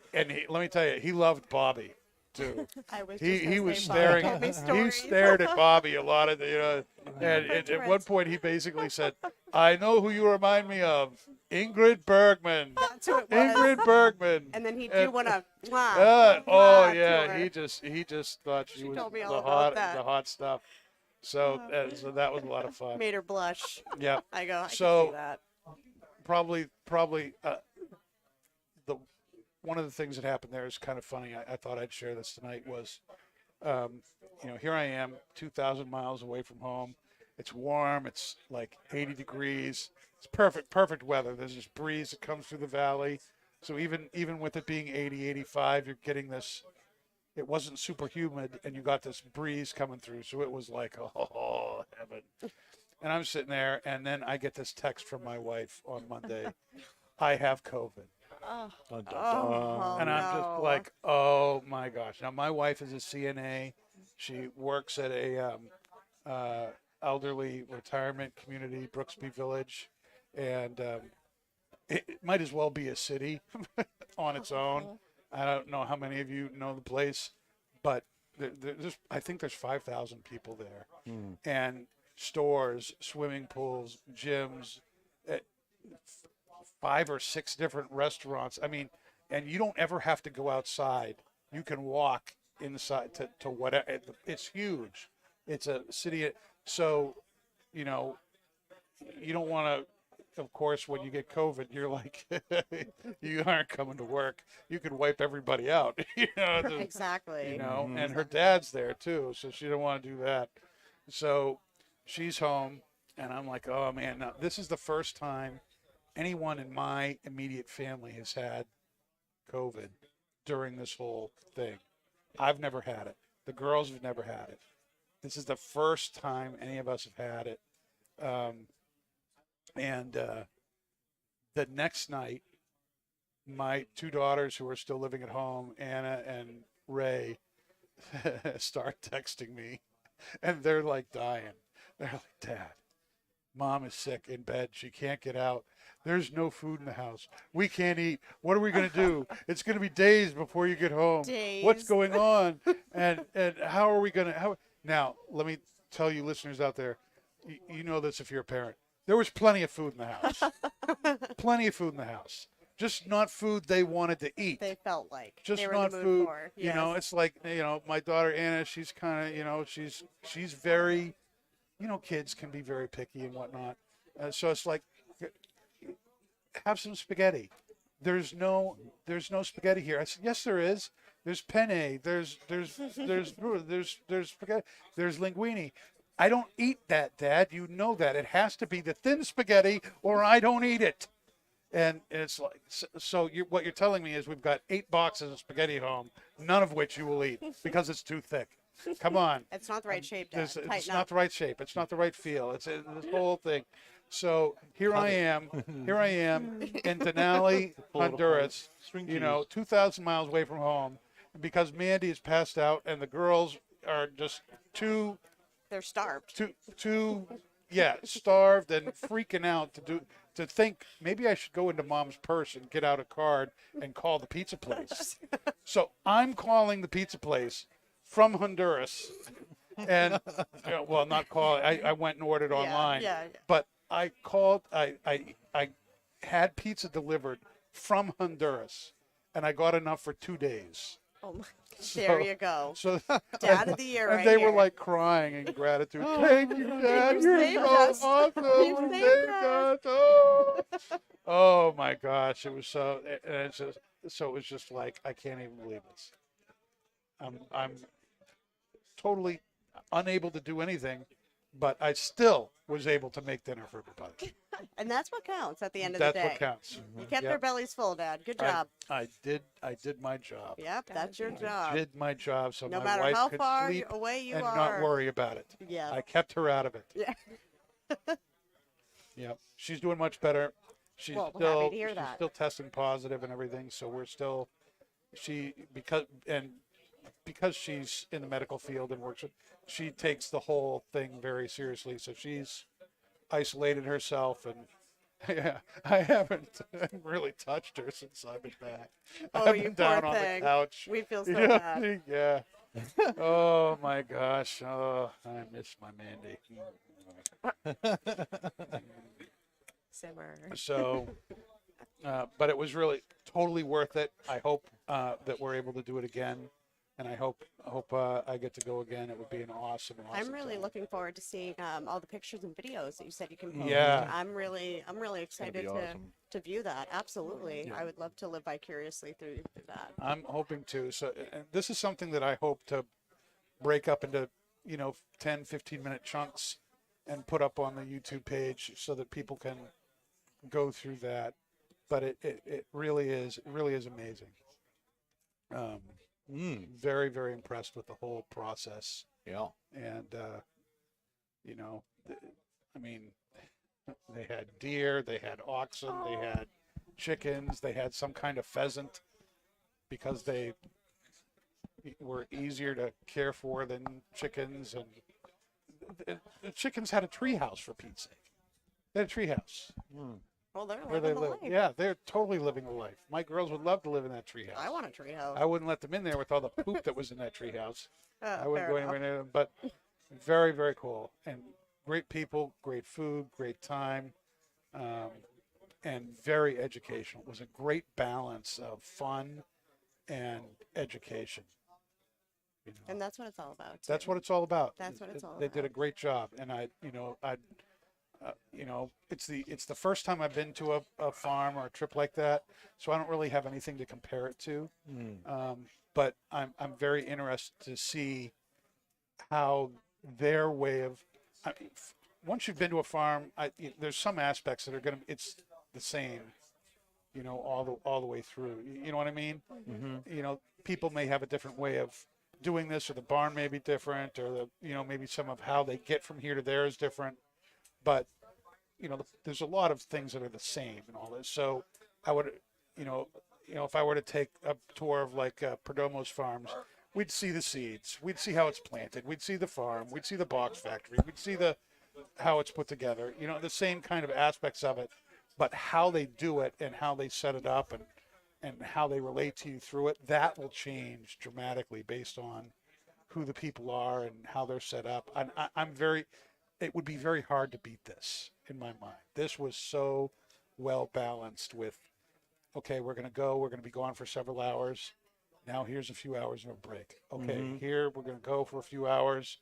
tell you, he loved Bobby too. I was He was just gonna say, Bob staring. told me He stories. stared at Bobby a lot of the, and at one point he basically said, "I know who you remind me of, Ingrid Bergman. That's who it was. Ingrid Bergman." And then he do want to oh yeah, he just thought she was told me the all about the that. hot stuff. So that was a lot of fun. made her blush. Yeah. I go, I can So- see that. Probably the one of the things that happened there is kind of funny. I thought I'd share this tonight was, here I am 2,000 miles away from home. It's warm. It's like 80 degrees. It's perfect weather. There's this breeze that comes through the valley. So even with it being 80, 85, you're getting this. It wasn't super humid, and you got this breeze coming through. So it was like, oh, heaven. And I'm sitting there, and then I get this text from my wife on Monday. I have COVID. Oh, And I'm just like, oh my gosh. Now my wife is a CNA. She works at a elderly retirement community, Brooksby Village, and it might as well be a city on its own. I don't know how many of you know the place, but I think there's 5,000 people there, and stores, swimming pools, gyms, 5 or 6 different restaurants. I mean, and you don't ever have to go outside. You can walk inside to whatever. It's huge. It's a city. So, you know, you don't want to. Of course, when you get COVID, you're like, you aren't coming to work. You could wipe everybody out. Exactly. And her dad's there too, so she didn't want to do that. So she's home, and I'm like, oh man, now, this is the first time anyone in my immediate family has had COVID during this whole thing. I've never had it. The girls have never had it. This is the first time any of us have had it. And the next night, my two daughters who are still living at home, Anna and Ray, start texting me, and they're like dying. They're like, Dad, Mom is sick in bed. She can't get out. There's no food in the house. We can't eat. What are we going to do? It's going to be days before you get home. What's Days. going on? And how are we going to? Now, let me tell you, listeners out there, you know this if you're a parent. There was plenty of food in the house. Plenty of food in the house. Just not food they wanted to eat. They felt like Just they were not in the mood food. for. You know, Yes. it's like, my daughter Anna, she's kind of, she's very, kids can be very picky and whatnot. So it's like, have some spaghetti. There's no spaghetti here. I said, yes, there is. There's penne. There's spaghetti. There's linguine. I don't eat that, Dad. You know that. It has to be the thin spaghetti, or I don't eat it. And it's like, so what you're telling me is we've got 8 boxes of spaghetti at home, none of which you will eat because it's too thick. Come on. It's not the right shape, Dad. It's Tighten not up. the right shape. It's not the right feel. It's this whole thing. So here I am in Denali, Honduras, String 2,000 miles away from home. And because Mandy is passed out and the girls are just too They're starved. starved and freaking out to think maybe I should go into Mom's purse and get out a card and call the pizza place. So I'm calling the pizza place from Honduras, and well, not calling. I went and ordered online, yeah. but I called. I had pizza delivered from Honduras, and I got enough for 2 days. Oh my. There you go. So Dad of the year, and right they here. were like crying in gratitude. Thank you, Dad. You You're saved so us. awesome. You You saved saved us. us. Oh. Oh my gosh, it was so. And it's just so. It was just like I can't even believe this. I'm totally unable to do anything, but I still was able to make dinner for everybody. And that's what counts at the end of That's the day. what counts. You kept Yep. their bellies full, Dad. Good job. I did my job. Yep, that's your I job. did my job so No my matter wife how could far sleep away you and are. not worry about it. Yeah. I kept her out of it. Yeah. Yep. She's doing much better. She's Well, we're still happy to hear she's that. still testing positive and everything, so we're still because she's in the medical field and works with, she takes the whole thing very seriously. So she's isolated herself, and yeah, I haven't really touched her since I've been back. Oh, I've you been poor down on thing. the couch. We feel so Yeah, bad. yeah. Oh my gosh. Oh, I miss my Mandy. Simmer. So, but it was really totally worth it. I hope that we're able to do it again, and I hope I get to go again. It would be an awesome. I'm really time. looking forward to seeing all the pictures and videos that you said you can post. Yeah. I'm really excited be awesome. to view that. Absolutely. I would love to live vicariously through that. I'm hoping to. So, and this is something that I hope to break up into 10, 15-minute chunks and put up on the YouTube page so that people can go through that. But it really is amazing. Very, very impressed with the whole process. Yeah. And I mean, they had deer, they had oxen, they had chickens, they had some kind of pheasant because they were easier to care for than chickens. And the chickens had a treehouse, for Pete's sake. They had a treehouse Well, they're where they living the live. life. Yeah, they're totally living the life. My girls would love to live in that treehouse. I want a treehouse. I wouldn't let them in there with all the poop that was in that treehouse. I wouldn't Fair go enough. anywhere near them. But very, very cool. And great people, great food, great time, and very educational. It was a great balance of fun and education. You know? And that's what it's all about. That's too. what it's all about. That's what it's all They did a about. great job, and it's the first time I've been to a farm or a trip like that, so I don't really have anything to compare it to. But I'm very interested to see how their way of once you've been to a farm, there's some aspects that are it's the same, all the way through. You know what I mean? People may have a different way of doing this, or the barn may be different, or maybe some of how they get from here to there is different. But there's a lot of things that are the same and all this. So I would, if I were to take a tour of like Perdomo's farms, we'd see the seeds, we'd see how it's planted, we'd see the farm, we'd see the box factory, we'd see how it's put together. The same kind of aspects of it, but how they do it and how they set it up and how they relate to you through it, that will change dramatically based on who the people are and how they're set up. It would be very hard to beat this in my mind. This was so well balanced with, okay, we're going to be gone for several hours. Now here's a few hours of a break. Okay, here we're going to go for a few hours.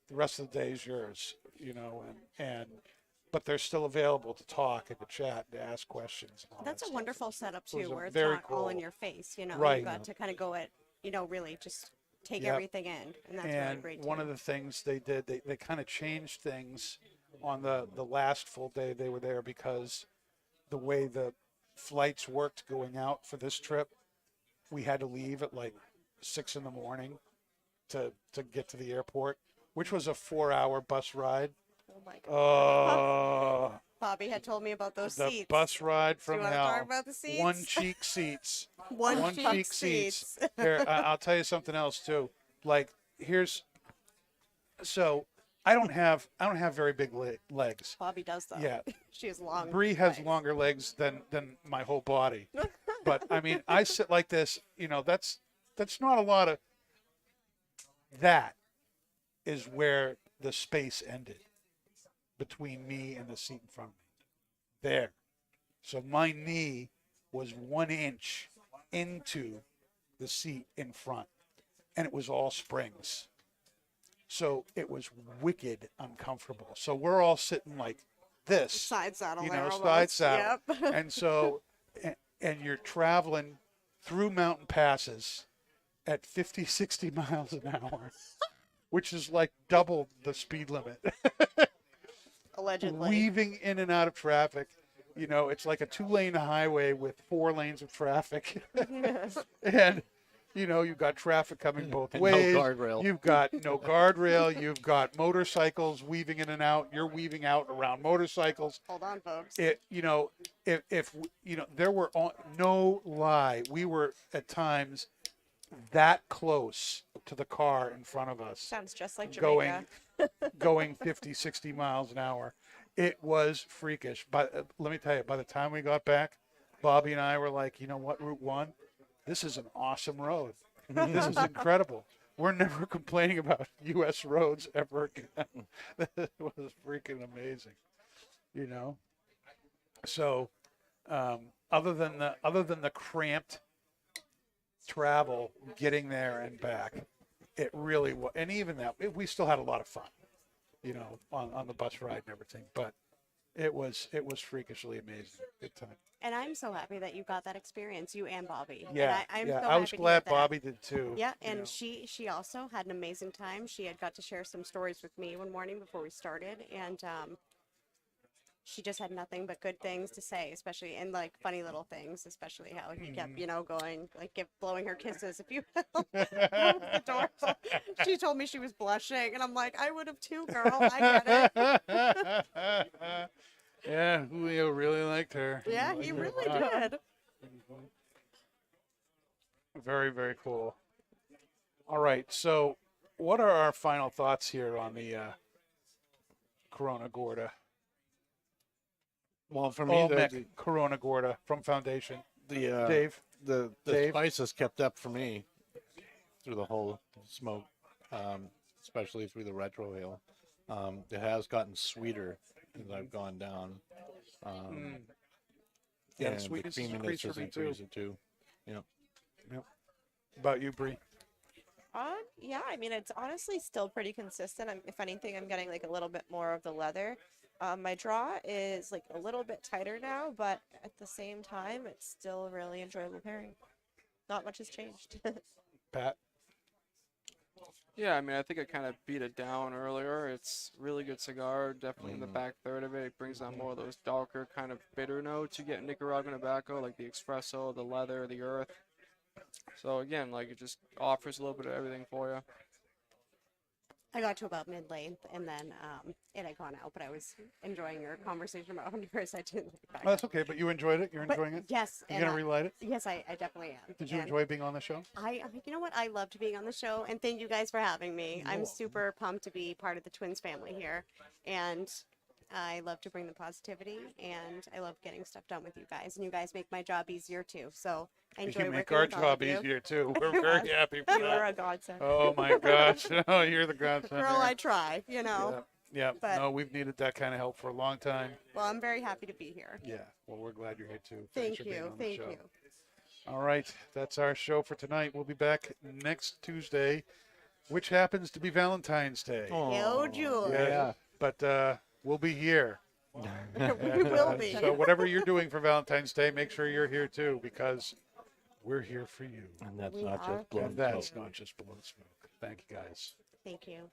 The rest of the day is yours, but they're still available to talk and to chat and to ask questions. And all That's that a stuff. wonderful setup It was too, a where it's very not all in cool- your face. Right. You got to kind of go at, really just take Yep. everything in, and that's really And great. one too. of the things they did, they kind of changed things on the last full day they were there, because the way the flights worked going out for this trip, we had to leave at like 6 in the morning to get to the airport, which was a 4-hour bus ride. Oh my god. Oh, Bobby had told me about those the seats. bus ride Do you from want to hell. talk about the seats? One cheek seats. One cheek cheek seats. seats. Here, I'll tell you something else too. Like so I don't have very big legs. Bobby does though. Yeah. She has long. Bree has legs. longer legs than my whole body. But I mean, I sit like this. That's not a lot of. That is where the space ended between me and the seat in front of me. There. So my knee was 1 inch into the seat in front, and it was all springs. So it was wicked uncomfortable. So we're all sitting like this, Side saddle there. side almost. saddle. Yep. And so, and you're traveling through mountain passes at 50, 60 miles an hour, which is like double the speed limit. Allegedly. Weaving in and out of traffic. It's like a 2-lane highway with 4 lanes of traffic. And, you've got traffic coming both And ways. no guardrail. You've got no guardrail. You've got motorcycles weaving in and out. You're weaving out around motorcycles. Hold on, folks. If there were, no lie, we were at times that close to the car in front of us, Sounds just like Jamaica. going 50, 60 miles an hour. It was freakish. But let me tell you, by the time we got back, Bobby and I were like, you know what, Route 1, this is an awesome road. This is incredible. We're never complaining about U.S. roads ever again. It was freaking amazing, So, other than the cramped travel getting there and back, it really was. And even that, we still had a lot of fun, on the bus ride and everything. But it was freakishly amazing. Good time. And I'm so happy that you got that experience, you and Bobby. Yeah, And I'm yeah. so I was happy to glad hear that. Bobby did too. Yeah, and she also had an amazing time. She had got to share some stories with me one morning before we started, and she just had nothing but good things to say, especially and like funny little things, especially how he kept, going like blowing her kisses, if you will. That was adorable. She told me she was blushing, and I'm like, I would have too, girl. I get it. Yeah, Julio really liked her. Yeah, he really did. Very, very cool. All right, so what are our final thoughts here on the Corona Gorda? Well, for me, Olmec Corona Gorda from Foundation. Dave? the Dave? spices kept up for me through the whole smoke, especially through the retro hill. It has gotten sweeter as I've gone down. Yeah, the and sweetness has creaminess increased has for me too. increased it too. Yeah. Yep. About you, Bree? Yeah, I mean, it's honestly still pretty consistent. If anything, I'm getting like a little bit more of the leather. My draw is like a little bit tighter now, but at the same time, it's still a really enjoyable pairing. Not much has changed. Pat? Yeah, I mean, I think I kind of beat it down earlier. It's really good cigar, definitely in the back third of it. It brings out more of those darker kind of bitter notes you get in Nicaraguan tobacco, like the espresso, the leather, the earth. So again, like it just offers a little bit of everything for you. I got to about mid-length, and then it had gone out, but I was enjoying your conversation about Honduras. I didn't like back Oh, that's okay, but you enjoyed it? You're But enjoying it? yes. You and going to relight it? yes, I definitely am. Did you And enjoy being on the show? you know what? I loved being on the show, and thank you guys for having me. I'm welcome. super pumped to be part of the Twins family here, and I love to bring the positivity, and I love getting stuff done with you guys, and you guys make my job easier too. So I enjoy You make working our with all job of you. easier, too. We're very happy for You are that. a godsend. Oh, my gosh. Oh, you're the godsend. Girl, here. I try. You know. Yeah, but- no, we've needed that kind of help for a long time. Well, I'm very happy to be here. Yeah, well, we're glad you're here, too. Thank Thanks for being you. on the Thank show. you. All right, that's our show for tonight. We'll be back next Tuesday, which happens to be Valentine's Day. Yo, Julie. Yeah, but we'll be here. We will be. So whatever you're doing for Valentine's Day, make sure you're here too, because we're here for you. And that's We not are just blown And that's smoke. not just blown smoke. Thank you, guys. Thank you.